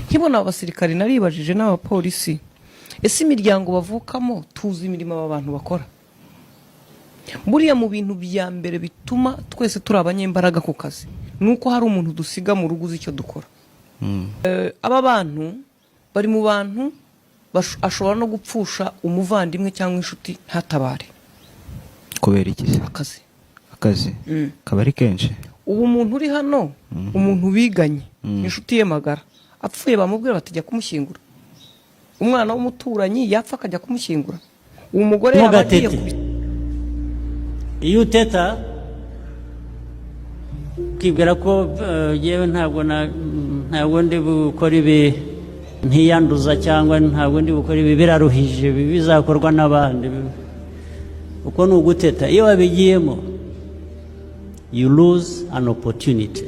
nkibona abasirikari naribajije n'abapolisi ese imiryango bavukamo tuzi imirimo abantu bakora buriya mu bintu bya mbere bituma twese turi abanyembaraga ku kazi nuko hari umuntu dusiga mu rugo uzi icyo dukora. Aba bantu bari mu bantu ashobora no gupfusha umuvandimwe cyangwa inshuti ntatabare kubera iki akazi kabari kenshi. Ubu umuntu uri hano umuntu biganye inshuti ye magara apfuye bamubwira batijya kumushyingura, umwana w'umuturanyi yapfa akajya kumushyingura, uwo mugore yabagiye iyo uteta kibwira ko yewe ntabwo ndi bukora ibi ntiyanduza cyangwa ntabwo ndi bukora ibi biraruhije bizakorwa n'abandi, uko ni uguteta. Iyo wabigiyemo you lose an opportunity.